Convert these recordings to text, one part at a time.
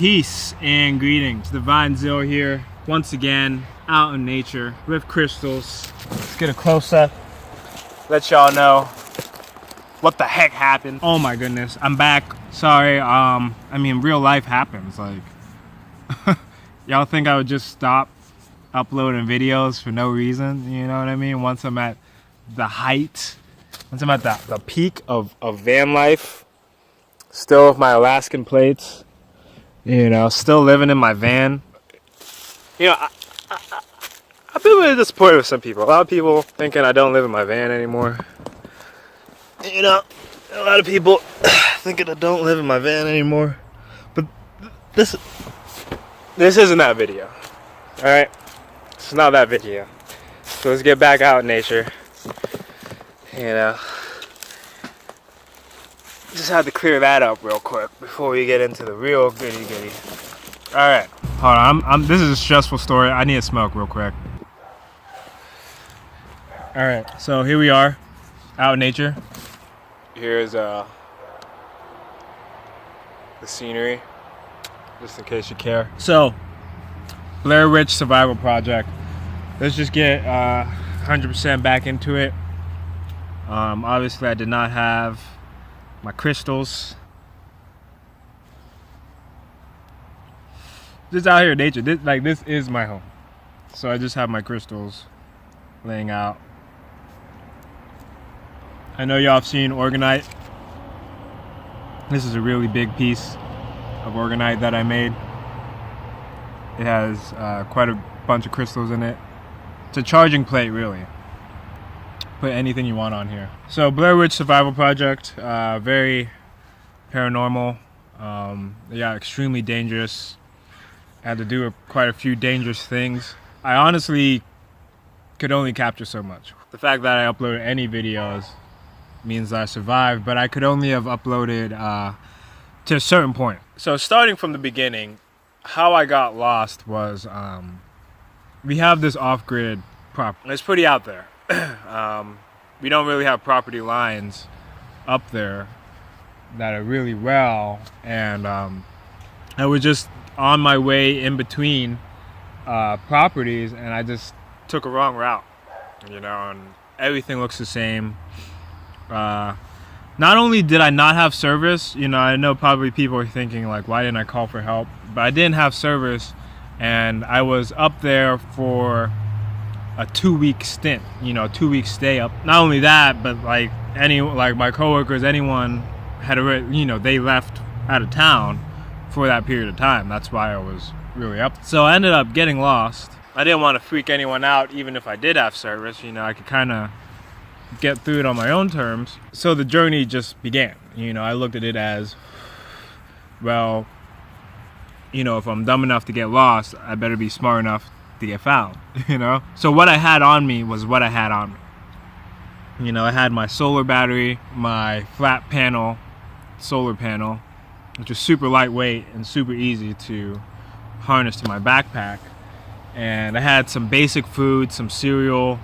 Peace and greetings. Divine Zill here, once again, out in nature with crystals. Let's get a close-up, let y'all know what the heck happened. Oh my goodness, I'm back. Sorry, I mean, real life happens. Like, y'all think I would just stop uploading videos for no reason? You know what I mean? Once I'm at the height, once I'm at the peak of van life, still with my Alaskan plates, you know, still living in my van. You know, I've been really disappointed with some people. A lot of people thinking I don't live in my van anymore. You know, a lot of people thinking I don't live in my van anymore. But this isn't that video. Alright? It's not that video. So let's get back out in nature. You know. Just had to clear that up real quick before we get into the real goody goody. Alright, hold on. This is a stressful story. I need to smoke real quick. Alright, so here we are, out in nature. Here's the scenery, just in case you care. So, Blair Witch Survival Project. Let's just get 100% back into it. Obviously, I did not have my crystals. Just out here in nature. This is my home. So I just have my crystals laying out. I know y'all have seen Organite. This is a really big piece of Organite that I made. It has quite a bunch of crystals in it. It's a charging plate, really. Put anything you want on here. So Blair Witch Survival Project, very paranormal. Yeah, extremely dangerous. I had to do quite a few dangerous things. I honestly could only capture so much. The fact that I uploaded any videos means that I survived, but I could only have uploaded to a certain point. So starting from the beginning, how I got lost was, we have this off-grid property. It's pretty out there. We don't really have property lines up there that are really well, and I was just on my way in between properties, and I just took a wrong route, you know, and everything looks the same. Not only did I not have service, you know, I know probably people are thinking like, why didn't I call for help? But I didn't have service, and I was up there for a 2-week stint, you know, 2-week stay up. Not only that, but like my coworkers, anyone had already, you know, they left out of town for that period of time. That's why I was really up. So I ended up getting lost. I didn't want to freak anyone out, even if I did have service. You know, I could kind of get through it on my own terms. So the journey just began. You know, I looked at it as, well, you know, if I'm dumb enough to get lost, I better be smart enough to get found, you know? So what I had on me was what I had on me. You know, I had my solar battery, my flat panel, solar panel, which was super lightweight and super easy to harness to my backpack. And I had some basic food, some cereal,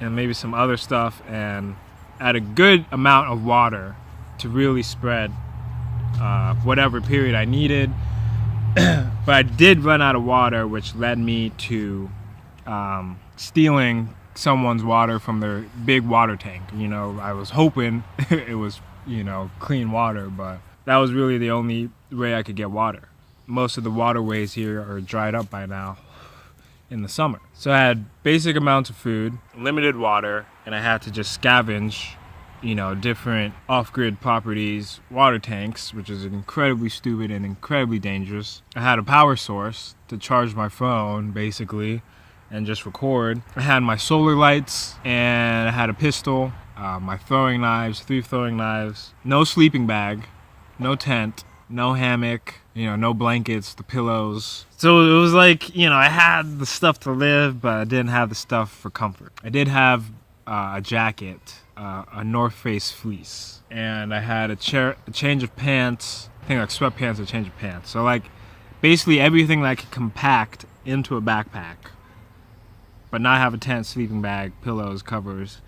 and maybe some other stuff, and I had a good amount of water to really spread whatever period I needed. But I did run out of water, which led me to stealing someone's water from their big water tank. You know, I was hoping it was, you know, clean water, but that was really the only way I could get water. Most of the waterways here are dried up by now in the summer. So I had basic amounts of food, limited water, and I had to just scavenge, you know, different off-grid properties, water tanks, which is incredibly stupid and incredibly dangerous. I had a power source to charge my phone, basically, and just record. I had my solar lights, and I had a pistol, my throwing knives, 3 throwing knives, no sleeping bag, no tent, no hammock, you know, no blankets, the pillows. So it was like, you know, I had the stuff to live, but I didn't have the stuff for comfort. I did have a jacket, a North Face fleece, and I had a change of pants, I think like sweatpants, a change of pants. So like basically everything that I could compact into a backpack, but not have a tent, sleeping bag, pillows, covers.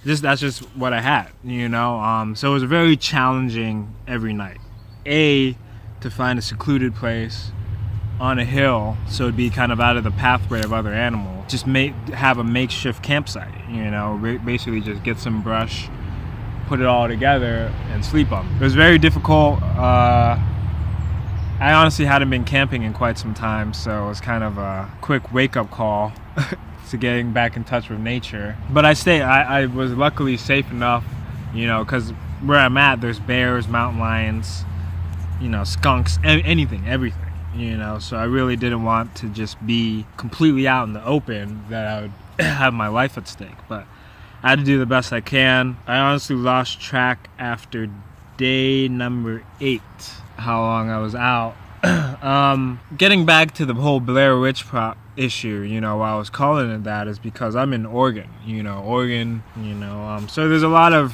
That's just what I had, you know. So it was very challenging every night. to find a secluded place on a hill, so it'd be kind of out of the pathway of other animals. Just have a makeshift campsite, you know, basically just get some brush, put it all together, and sleep on it. It was very difficult. I honestly hadn't been camping in quite some time, so it was kind of a quick wake-up call to getting back in touch with nature. But I was luckily safe enough, you know, because where I'm at, there's bears, mountain lions, you know, skunks, anything, everything. You know, so I really didn't want to just be completely out in the open, that I would have my life at stake. But I had to do the best I can. I honestly lost track after day number 8 how long I was out. Getting back to the whole Blair Witch issue, you know, why I was calling it that is because I'm in Oregon, so there's a lot of,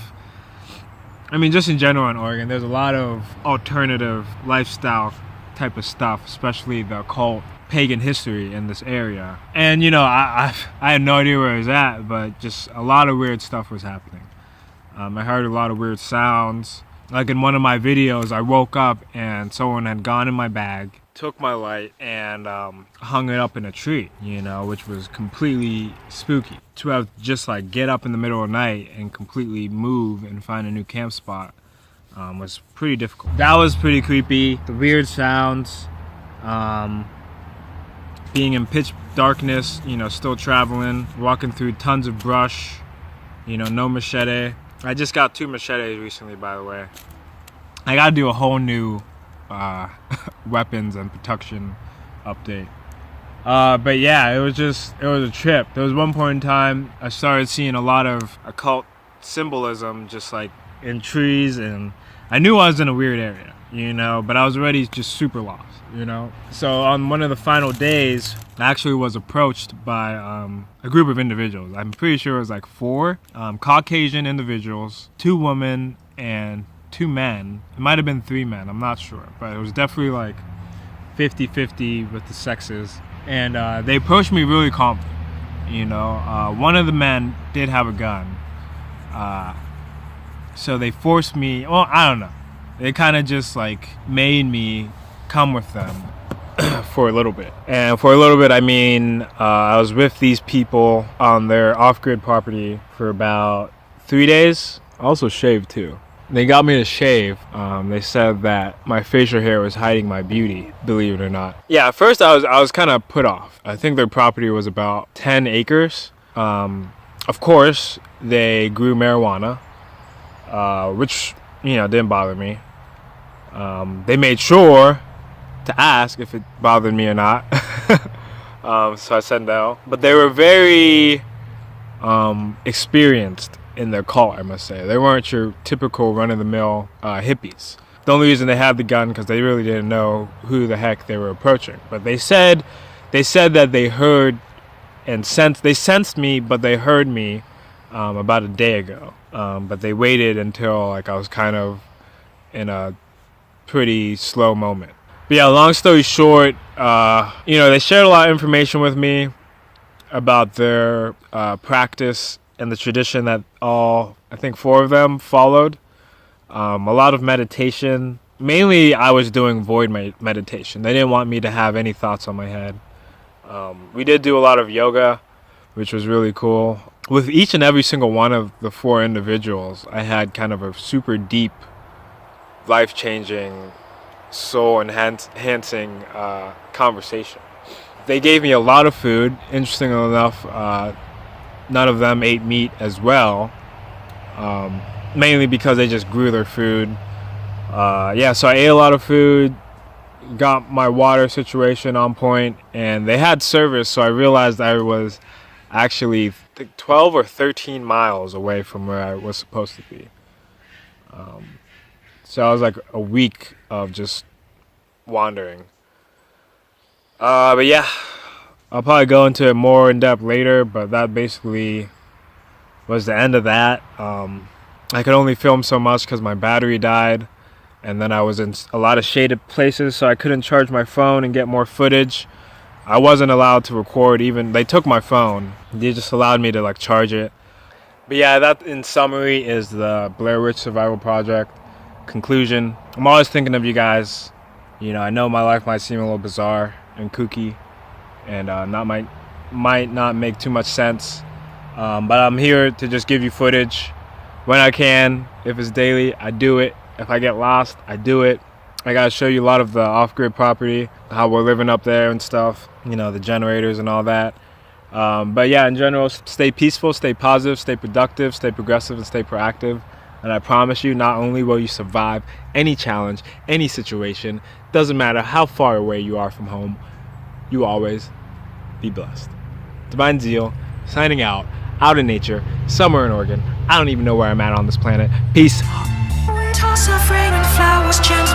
I mean, just in general in Oregon, there's a lot of alternative lifestyle type of stuff, especially the occult pagan history in this area. And you know, I had no idea where I was at, but just a lot of weird stuff was happening. I heard a lot of weird sounds. Like in one of my videos, I woke up and someone had gone in my bag, took my light, and hung it up in a tree, you know, which was completely spooky. To have just like get up in the middle of the night and completely move and find a new camp spot was pretty difficult. That was pretty creepy. The weird sounds, being in pitch darkness, you know, still traveling, walking through tons of brush, you know, no machete. I just got 2 machetes recently, by the way. I gotta do a whole new weapons and protection update. But yeah, it was a trip. There was one point in time I started seeing a lot of occult symbolism just like in trees, and I knew I was in a weird area, you know, but I was already just super lost, you know. So on one of the final days, I actually was approached by a group of individuals. I'm pretty sure it was like 4 Caucasian individuals, 2 women and 2 men. It might have been 3 men, I'm not sure, but it was definitely like 50-50 with the sexes. And they approached me really calmly, you know. One of the men did have a gun. So they forced me, well, I don't know. They kind of just like made me come with them for a little bit. And for a little bit, I mean, I was with these people on their off-grid property for about 3 days. I also shaved too. They got me to shave. They said that my facial hair was hiding my beauty, believe it or not. Yeah, at first I was kind of put off. I think their property was about 10 acres. Of course, they grew marijuana, which, you know, didn't bother me. They made sure to ask if it bothered me or not. So I said no. But they were very experienced in their cult, I must say. They weren't your typical run-of-the-mill hippies. The only reason they had the gun because they really didn't know who the heck they were approaching. But they said that they heard and sensed me, but they heard me about a day ago. But they waited until like I was kind of in a pretty slow moment. But yeah, long story short, you know, they shared a lot of information with me about their practice and the tradition that I think 4 of them followed. A lot of meditation. Mainly, I was doing void meditation. They didn't want me to have any thoughts on my head. We did do a lot of yoga, which was really cool. With each and every single one of the 4 individuals, I had kind of a super deep, life-changing, soul-enhancing conversation. They gave me a lot of food. Interestingly enough, none of them ate meat as well, mainly because they just grew their food. Yeah, so I ate a lot of food, got my water situation on point, and they had service, so I realized I was actually 12 or 13 miles away from where I was supposed to be. So I was like a week of just wandering. But yeah, I'll probably go into it more in depth later, but that basically was the end of that. I could only film so much because my battery died, and then I was in a lot of shaded places, so I couldn't charge my phone and get more footage. I wasn't allowed to record even. They took my phone. They just allowed me to like charge it. But yeah, that in summary is the Blair Witch Survival Project. Conclusion. I'm always thinking of you guys. You know, I know my life might seem a little bizarre and kooky, and might not make too much sense, but I'm here to just give you footage when I can. If it's daily, I do it. If I get lost, I do it. I gotta show you a lot of the off-grid property, how we're living up there and stuff, you know, the generators and all that. But yeah, in general, stay peaceful, stay positive, stay productive, stay progressive, and stay proactive. And I promise you, not only will you survive any challenge, any situation, doesn't matter how far away you are from home, you always be blessed. Divine Zeal, signing out in nature, somewhere in Oregon. I don't even know where I'm at on this planet. Peace. Toss of rain and flowers, gems